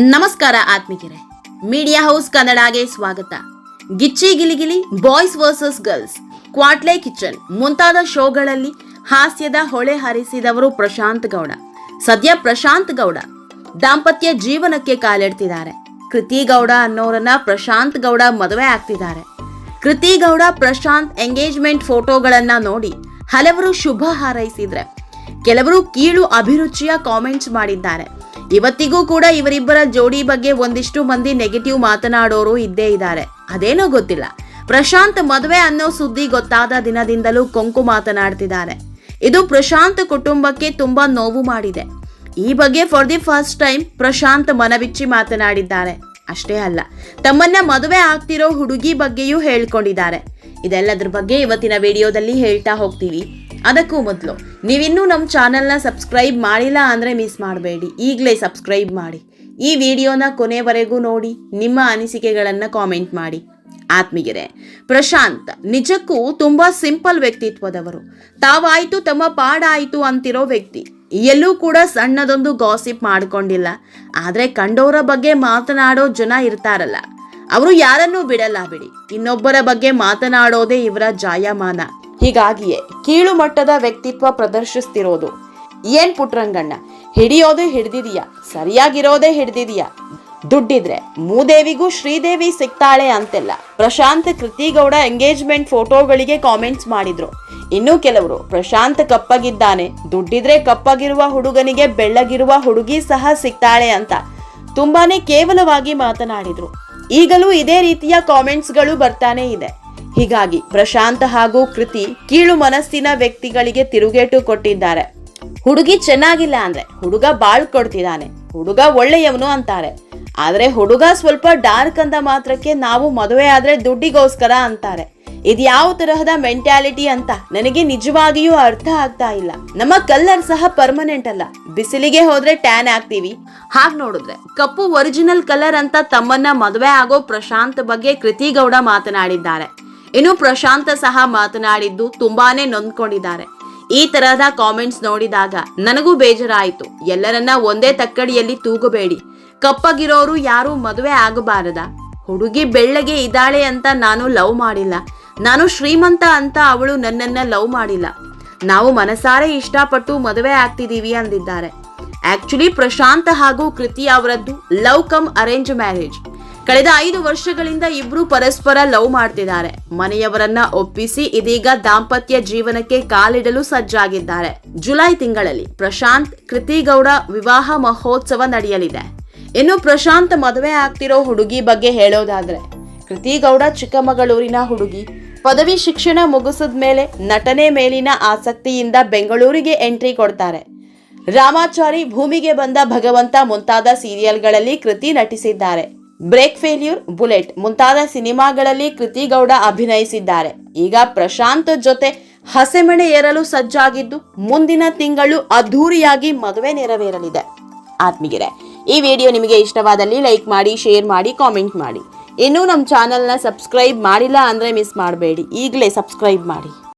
ನಮಸ್ಕಾರ ಆತ್ಮಿಕರೇ, media house ಕನ್ನಡಗೆ ಸ್ವಾಗತ. ಗಿಚ್ಚಿ ಗಿಲಿಗಿಲಿ, boys versus girls, ಕ್ವಾಟ್ಲೆ kitchen ಮುಂತಾದ ಶೋಗಳಲ್ಲಿ ಹಾಸ್ಯದ ಹೊಳೆ ಹರಿಸಿದವರು ಪ್ರಶಾಂತ್ ಗೌಡ. ಸದ್ಯ ಪ್ರಶಾಂತ್ ಗೌಡ ದಾಂಪತ್ಯ ಜೀವನಕ್ಕೆ ಕಾಲಿಡ್ತಿದ್ದಾರೆ. ಕೃತಿ ಗೌಡ ಅನ್ನೋರನ್ನ ಪ್ರಶಾಂತ್ ಗೌಡ ಮದುವೆ ಆಗ್ತಿದ್ದಾರೆ. ಕೃತಿ ಗೌಡ ಪ್ರಶಾಂತ್ ಎಂಗೇಜ್ಮೆಂಟ್ ಫೋಟೋಗಳನ್ನ ನೋಡಿ ಹಲವರು ಶುಭ ಹಾರೈಸಿದ್ರೆ, ಕೆಲವರು ಕೀಳು ಅಭಿರುಚಿಯ ಕಾಮೆಂಟ್ಸ್ ಮಾಡಿದ್ದಾರೆ. ಇವತ್ತಿಗೂ ಕೂಡ ಇವರಿಬ್ಬರ ಜೋಡಿ ಬಗ್ಗೆ ಒಂದಿಷ್ಟು ಮಂದಿ ನೆಗೆಟಿವ್ ಮಾತನಾಡೋರು ಇದ್ದೇ ಇದ್ದಾರೆ. ಅದೇನೋ ಗೊತ್ತಿಲ್ಲ, ಪ್ರಶಾಂತ್ ಮದುವೆ ಅನ್ನೋ ಸುದ್ದಿ ಗೊತ್ತಾದ ದಿನದಿಂದಲೂ ಕೊಂಕು ಮಾತನಾಡ್ತಿದ್ದಾರೆ. ಇದು ಪ್ರಶಾಂತ್ ಕುಟುಂಬಕ್ಕೆ ತುಂಬಾ ನೋವು ಮಾಡಿದೆ. ಈ ಬಗ್ಗೆ for the first time Prashant ಮನಬಿಚ್ಚಿ ಮಾತನಾಡಿದ್ದಾರೆ. ಅಷ್ಟೇ ಅಲ್ಲ, ತಮ್ಮನ್ನ ಮದುವೆ ಆಗ್ತಿರೋ ಹುಡುಗಿ ಬಗ್ಗೆಯೂ ಹೇಳ್ಕೊಂಡಿದ್ದಾರೆ. ಇದೆಲ್ಲದ್ರ ಬಗ್ಗೆ ಇವತ್ತಿನ ವಿಡಿಯೋದಲ್ಲಿ ಹೇಳ್ತಾ ಹೋಗ್ತೀವಿ. ಅದಕ್ಕೂ ಮೊದಲು ನೀವಿನ್ನೂ ನಮ್ಮ ಚಾನೆಲ್ನ ಸಬ್ಸ್ಕ್ರೈಬ್ ಮಾಡಿಲ್ಲ ಅಂದರೆ ಮಿಸ್ ಮಾಡಬೇಡಿ, ಈಗಲೇ ಸಬ್ಸ್ಕ್ರೈಬ್ ಮಾಡಿ. ಈ ವಿಡಿಯೋನ ಕೊನೆವರೆಗೂ ನೋಡಿ, ನಿಮ್ಮ ಅನಿಸಿಕೆಗಳನ್ನು ಕಾಮೆಂಟ್ ಮಾಡಿ. ಆತ್ಮೀಯರೇ, ಪ್ರಶಾಂತ್ ನಿಜಕ್ಕೂ ತುಂಬಾ ಸಿಂಪಲ್ ವ್ಯಕ್ತಿತ್ವದವರು. ತಾವಾಯ್ತು ತಮ್ಮ ಪಾಡಾಯಿತು ಅಂತಿರೋ ವ್ಯಕ್ತಿ. ಎಲ್ಲೂ ಕೂಡ ಸಣ್ಣದೊಂದು ಗಾಸಿಪ್ ಮಾಡ್ಕೊಂಡಿಲ್ಲ. ಆದರೆ ಕಂಡೋರ ಬಗ್ಗೆ ಮಾತನಾಡೋ ಜನ ಇರ್ತಾರಲ್ಲ, ಅವರು ಯಾರನ್ನೂ ಬಿಡಲ್ಲ ಬಿಡಿ. ಇನ್ನೊಬ್ಬರ ಬಗ್ಗೆ ಮಾತನಾಡೋದೇ ಇವರ ಜಾಯಮಾನ. ಹೀಗಾಗಿಯೇ ಕೀಳು ಮಟ್ಟದ ವ್ಯಕ್ತಿತ್ವ ಪ್ರದರ್ಶಿಸ್ತಿರೋದು. ಏನ್ ಪುಟ್ರಂಗಣ್ಣ, ಹಿಡಿಯೋದೇ ಹಿಡ್ದಿದೀಯಾ, ಸರಿಯಾಗಿರೋದೇ ಹಿಡ್ದಿದೀಯಾ, ದುಡ್ಡಿದ್ರೆ ಮೂದೇವಿಗೂ ಶ್ರೀದೇವಿ ಸಿಗ್ತಾಳೆ ಅಂತೆಲ್ಲ ಪ್ರಶಾಂತ್ ಕೃತಿಗೌಡ ಎಂಗೇಜ್ಮೆಂಟ್ ಫೋಟೋಗಳಿಗೆ ಕಾಮೆಂಟ್ಸ್ ಮಾಡಿದ್ರು. ಇನ್ನು ಕೆಲವರು ಪ್ರಶಾಂತ್ ಕಪ್ಪಗಿದ್ದಾನೆ, ದುಡ್ಡಿದ್ರೆ ಕಪ್ಪಗಿರುವ ಹುಡುಗನಿಗೆ ಬೆಳ್ಳಗಿರುವ ಹುಡುಗಿ ಸಹ ಸಿಗ್ತಾಳೆ ಅಂತ ತುಂಬಾನೇ ಕೇವಲವಾಗಿ ಮಾತನಾಡಿದ್ರು. ಈಗಲೂ ಇದೇ ರೀತಿಯ ಕಾಮೆಂಟ್ಸ್ಗಳು ಬರ್ತಾನೆ ಇದೆ. ಹೀಗಾಗಿ ಪ್ರಶಾಂತ್ ಹಾಗೂ ಕೃತಿ ಕೀಳು ಮನಸ್ಸಿನ ವ್ಯಕ್ತಿಗಳಿಗೆ ತಿರುಗೇಟು ಕೊಟ್ಟಿದ್ದಾರೆ. ಹುಡುಗಿ ಚೆನ್ನಾಗಿಲ್ಲ ಅಂದ್ರೆ ಹುಡುಗ ಬಾಳ್ ಕೊಡ್ತಿದ್ದಾನೆ, ಹುಡುಗ ಒಳ್ಳೆಯವನು ಅಂತಾರೆ. ಆದ್ರೆ ಹುಡುಗ ಸ್ವಲ್ಪ ಡಾರ್ಕ್ ಅಂತ ಮಾತ್ರಕ್ಕೆ ನಾವು ಮದುವೆ ಆದ್ರೆ ದುಡ್ಡಿಗೋಸ್ಕರ ಅಂತಾರೆ. ಇದ್ಯಾವ ತರಹದ ಮೆಂಟ್ಯಾಲಿಟಿ ಅಂತ ನನಗೆ ನಿಜವಾಗಿಯೂ ಅರ್ಥ ಆಗ್ತಾ ಇಲ್ಲ. ನಮ್ಮ ಕಲರ್ ಸಹ ಪರ್ಮನೆಂಟ್ ಅಲ್ಲ, ಬಿಸಿಲಿಗೆ ಹೋದ್ರೆ ಟ್ಯಾನ್ ಆಗ್ತೀವಿ. ಹಾಗೆ ನೋಡಿದ್ರೆ ಕಪ್ಪು ಒರಿಜಿನಲ್ ಕಲರ್ ಅಂತ ತಮ್ಮನ್ನ ಮದುವೆ ಆಗೋ ಪ್ರಶಾಂತ್ ಬಗ್ಗೆ ಕೃತಿ ಗೌಡ ಮಾತನಾಡಿದ್ದಾರೆ. ಇನ್ನು ಪ್ರಶಾಂತ್ ಸಹ ಮಾತನಾಡಿದ್ದು ತುಂಬಾನೇ ನೊಂದ್ಕೊಂಡಿದ್ದಾರೆ. ಈ ತರಹದ ಕಾಮೆಂಟ್ಸ್ ನೋಡಿದಾಗ ನನಗೂ ಬೇಜಾರಾಯಿತು. ಎಲ್ಲರನ್ನ ಒಂದೇ ತಕ್ಕಡಿಯಲ್ಲಿ ತೂಗಬೇಡಿ. ಕಪ್ಪಗಿರೋರು ಯಾರು ಮದುವೆ ಆಗಬಾರದ? ಹುಡುಗಿ ಬೆಳ್ಳಗೆ ಇದ್ದಾಳೆ ಅಂತ ನಾನು ಲವ್ ಮಾಡಿಲ್ಲ, ನಾನು ಶ್ರೀಮಂತ ಅಂತ ಅವಳು ನನ್ನನ್ನ ಲವ್ ಮಾಡಿಲ್ಲ. ನಾವು ಮನಸಾರೆ ಇಷ್ಟಪಟ್ಟು ಮದುವೆ ಆಗ್ತಿದೀವಿ ಅಂದಿದ್ದಾರೆ. ಆಕ್ಚುಲಿ ಪ್ರಶಾಂತ್ ಹಾಗೂ ಕೃತಿ ಅವರದ್ದು ಲವ್ ಕಮ್ ಅರೇಂಜ್ ಮ್ಯಾರೇಜ್. ಕಳೆದ 5 ವರ್ಷಗಳಿಂದ ಇಬ್ರು ಪರಸ್ಪರ ಲವ್ ಮಾಡ್ತಿದ್ದಾರೆ. ಮನೆಯವರನ್ನ ಒಪ್ಪಿಸಿ ಇದೀಗ ದಾಂಪತ್ಯ ಜೀವನಕ್ಕೆ ಕಾಲಿಡಲು ಸಜ್ಜಾಗಿದ್ದಾರೆ. ಜುಲೈ ತಿಂಗಳಲ್ಲಿ ಪ್ರಶಾಂತ್ ಕೃತಿ ಗೌಡ ವಿವಾಹ ಮಹೋತ್ಸವ ನಡೆಯಲಿದೆ. ಇನ್ನು ಪ್ರಶಾಂತ್ ಮದುವೆ ಆಗ್ತಿರೋ ಹುಡುಗಿ ಬಗ್ಗೆ ಹೇಳೋದಾದ್ರೆ, ಕೃತಿ ಗೌಡ ಚಿಕ್ಕಮಗಳೂರಿನ ಹುಡುಗಿ. ಪದವಿ ಶಿಕ್ಷಣ ಮುಗಿಸಿದ ಮೇಲೆ ನಟನೆ ಮೇಲಿನ ಆಸಕ್ತಿಯಿಂದ ಬೆಂಗಳೂರಿಗೆ ಎಂಟ್ರಿ ಕೊಡ್ತಾರೆ. ರಾಮಾಚಾರಿ, ಭೂಮಿಗೆ ಬಂದ ಭಗವಂತ ಮುಂತಾದ ಸೀರಿಯಲ್ಗಳಲ್ಲಿ ಕೃತಿ ನಟಿಸಿದ್ದಾರೆ. ಬ್ರೇಕ್ ಫೇಲ್ಯೂರ್, ಬುಲೆಟ್ ಮುಂತಾದ ಸಿನಿಮಾಗಳಲ್ಲಿ ಕೃತಿ ಗೌಡ ಅಭಿನಯಿಸಿದ್ದಾರೆ. ಈಗ ಪ್ರಶಾಂತ್ ಜೊತೆ ಹಸೆಮಣೆ ಏರಲು ಸಜ್ಜಾಗಿದ್ದು, ಮುಂದಿನ ತಿಂಗಳು ಅದ್ಧೂರಿಯಾಗಿ ಮದುವೆ ನೆರವೇರಲಿದೆ. ಆತ್ಮೀಯರೇ, ಈ ವಿಡಿಯೋ ನಿಮಗೆ ಇಷ್ಟವಾದಲ್ಲಿ ಲೈಕ್ ಮಾಡಿ, ಶೇರ್ ಮಾಡಿ, ಕಾಮೆಂಟ್ ಮಾಡಿ. ಇನ್ನೂ ನಮ್ಮ ಚಾನೆಲ್ನ ಸಬ್ಸ್ಕ್ರೈಬ್ ಮಾಡಿಲ್ಲ ಅಂದರೆ ಮಿಸ್ ಮಾಡಬೇಡಿ, ಈಗಲೇ ಸಬ್ಸ್ಕ್ರೈಬ್ ಮಾಡಿ.